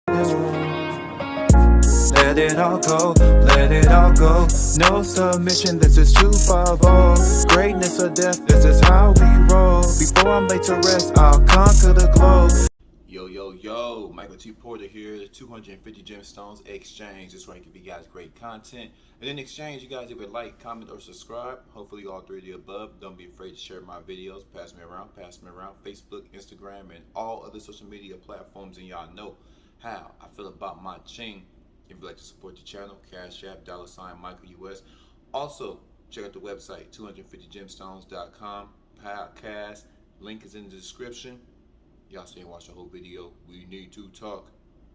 this room. Let it all go, let it all go. No submission, this is 250. Greatness or death, this is how we roll. Before I'm laid to rest, I'll conquer the globe. Yo, Michael T. Porter here, 250 Gemstones Exchange. This is where I give you guys great content. And in exchange, you guys either like, comment, or subscribe. Hopefully all three of the above. Don't be afraid to share my videos. Pass me around. Facebook, Instagram, and all other social media platforms. And y'all know how I feel about my ching. If you'd like to support the channel, Cash App, $ Michael US. Also, check out the website, 250gemstones.com. Podcast, link is in the description. Y'all stay and watch the whole video. We need to talk.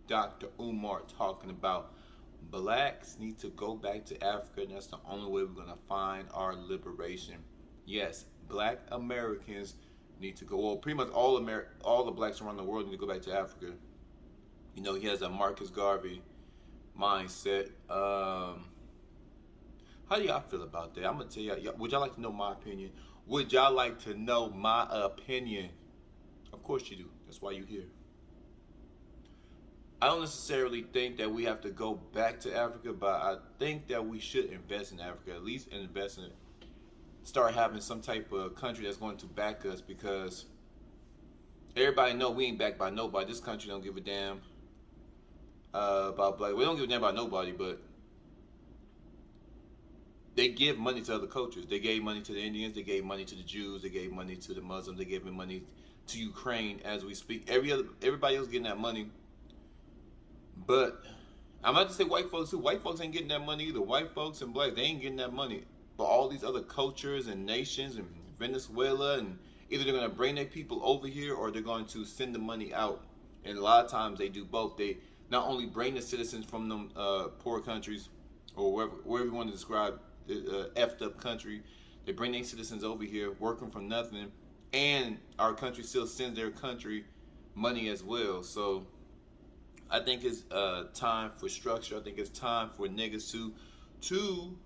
Dr. Umar talking about blacks need to go back to Africa, and that's the only way we're going to find our liberation. Yes, black Americans need to go. Well, pretty much all the blacks around the world need to go back to Africa. You know, he has a Marcus Garvey mindset. How do y'all feel about that? I'm going to tell y'all. Would y'all like to know my opinion? Would y'all like to know my opinion? Of course you do. That's why you're here. I don't necessarily think that we have to go back to Africa, but I think that we should invest in Africa. At least invest in it. Start having some type of country that's going to back us, because everybody know we ain't backed by nobody. This country don't give a damn about black. We don't give a damn about nobody, but they give money to other cultures. They gave money to the Indians. They gave money to the Jews. They gave money to the Muslims. They gave money to Ukraine as we speak. Everybody else getting that money. But I'm about to say white folks too. White folks ain't getting that money either. White folks and blacks, they ain't getting that money. But all these other cultures and nations and Venezuela, and either they're going to bring their people over here or they're going to send the money out. And a lot of times they do both. They not only bring the citizens from them poor countries, or wherever you want to describe effed up country, they bring their citizens over here working for nothing, and our country still sends their country money as well. So I think it's time for structure. I think it's time for niggas to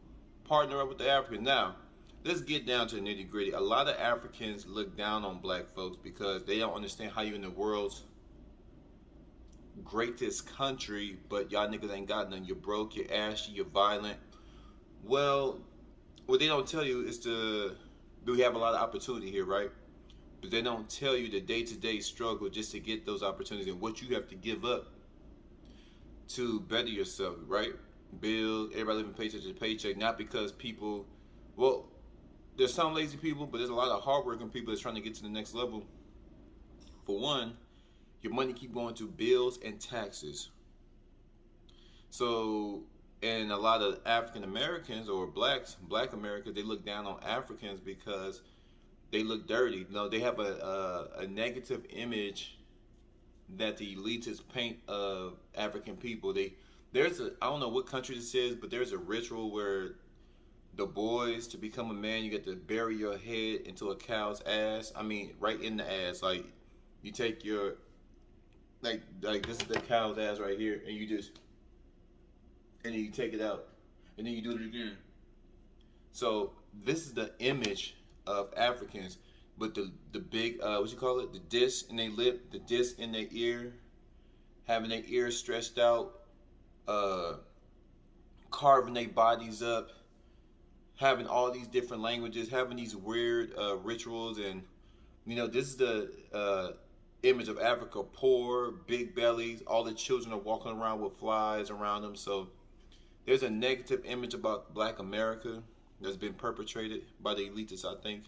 partner up with the Africans. Now, let's get down to the nitty gritty. A lot of Africans look down on black folks because they don't understand how you're in the world's greatest country, but y'all niggas ain't got none. You're broke, you're ashy, you're violent. Well, what they don't tell you is do we have a lot of opportunity here, right? But they don't tell you the day-to-day struggle just to get those opportunities and what you have to give up to better yourself, right? Bills, everybody living paycheck to paycheck, not because people, well, there's some lazy people, but there's a lot of hardworking people that's trying to get to the next level. For one, your money keep going to bills and taxes. So, and a lot of African Americans or black Americans, they look down on Africans because they look dirty. You know, they have a negative image that the elitists paint of African people. I don't know what country this is, but there's a ritual where the boys, to become a man, you get to bury your head into a cow's ass. I mean, right in the ass. Like, you take your, like this is the cow's ass right here, and then you take it out, and then you do it again. So this is the image of Africans, but the big what you call it, the disc in their lip, the disc in their ear, having their ears stretched out, carving their bodies up, having all these different languages, having these weird rituals. And you know, this is the image of Africa: poor, big bellies, all the children are walking around with flies around them. So there's a negative image about black America that's been perpetrated by the elitists, I think.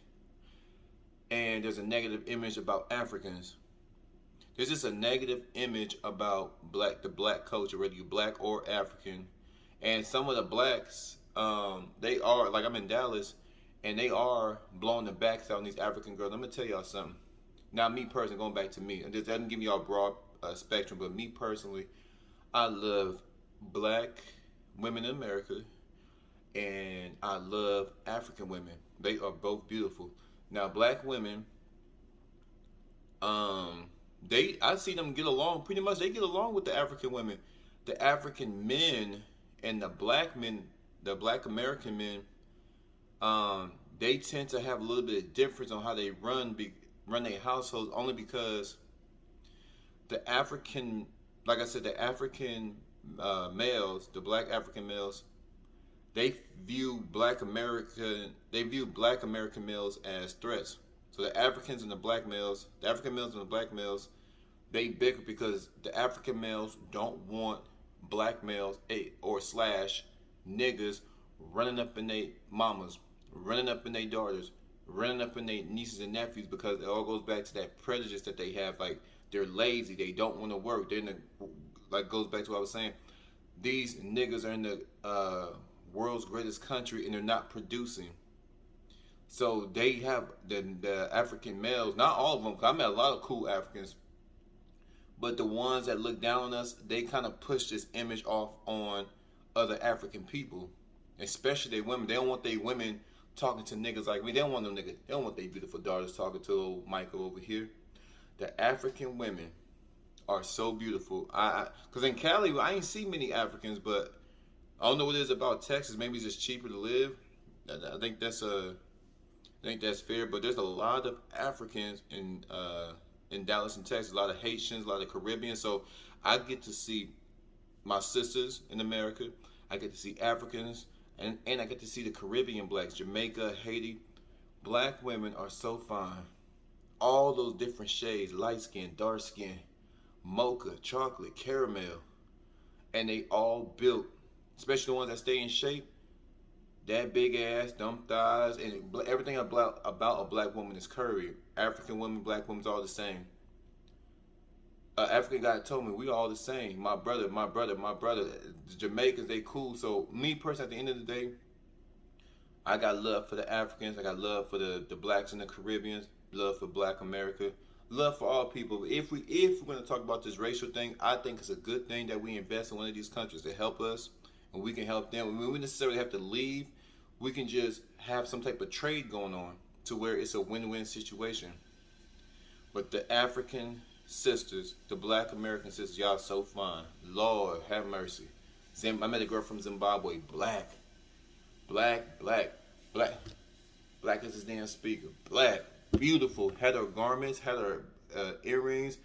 And there's a negative image about Africans. There's just a negative image about the black culture, whether you're black or African. And some of the blacks, they are, like, I'm in Dallas, and they are blowing the backs out on these African girls. I'm gonna tell y'all something. Now, me personally, going back to me, and this doesn't give me all broad spectrum, but me personally, I love black women in America, and I love African women. They are both beautiful. Now, black women, I see them get along. Pretty much, they get along with the African women. The African men and the black men, the black American men, they tend to have a little bit of difference on how they run their households, only because the African like I said, the African males, the black African males, they view black American males as threats. So the Africans and the black males, the African males and the black males, they bicker because the African males don't want black males or slash niggas running up in their mamas, running up in their daughters, running up in their nieces and nephews, because it all goes back to that prejudice that they have. Like, they're lazy, they don't want to work. They're in the, like, goes back to what I was saying. These niggas are in the world's greatest country and they're not producing. So they have the African males, not all of them, 'cause I met a lot of cool Africans, but the ones that look down on us, they kind of push this image off on other African people, especially their women. They don't want their women talking to niggas like me. They don't want them niggas. They don't want their beautiful daughters talking to old Michael over here. The African women are so beautiful. Cause in Cali, I ain't see many Africans, but I don't know what it is about Texas. Maybe it's just cheaper to live. I think that's fair. But there's a lot of Africans in Dallas and Texas. A lot of Haitians, a lot of Caribbeans. So I get to see my sisters in America. I get to see Africans, and I get to see the Caribbean blacks, Jamaica, Haiti. Black women are so fine. All those different shades, light skin, dark skin, mocha, chocolate, caramel, and they all built, especially the ones that stay in shape. That big ass, dumb thighs, and everything about a black woman is curvy. African women, black women's all the same. African guy told me we all the same. My brother. The Jamaicans, they cool. So me personally, at the end of the day, I got love for the Africans. I got love for the blacks in the Caribbeans. Love for Black America. Love for all people. If we're gonna talk about this racial thing, I think it's a good thing that we invest in one of these countries to help us, and we can help them. We necessarily have to leave. We can just have some type of trade going on to where it's a win-win situation. But the African sisters, the Black American sisters, y'all so fine. Lord have mercy. I met a girl from Zimbabwe, black as this damn speaker, black, beautiful, had her garments, had her earrings.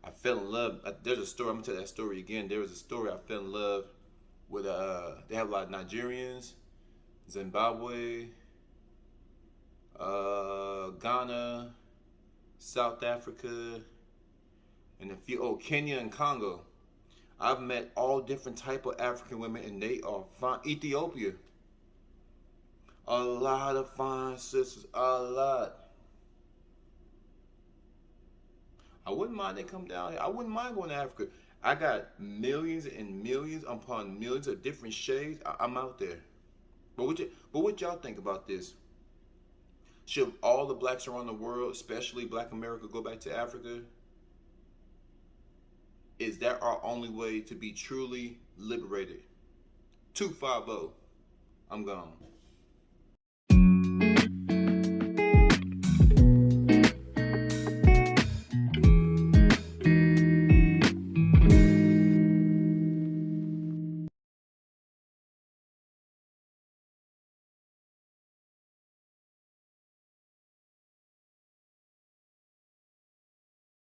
I fell in love. There's a story, I'm gonna tell that story again. There was a story, I fell in love with, they have a lot of Nigerians, Zimbabwe, Ghana, South Africa, and a few, Kenya and Congo. I've met all different type of African women, and they are fine. Ethiopia, a lot of fine sisters, a lot. I wouldn't mind they come down here. I wouldn't mind going to Africa. I got millions and millions upon millions of different shades. I'm out there. But what y'all think about this? Should all the blacks around the world, especially Black America, go back to Africa? Is that our only way to be truly liberated? 250. I'm gone.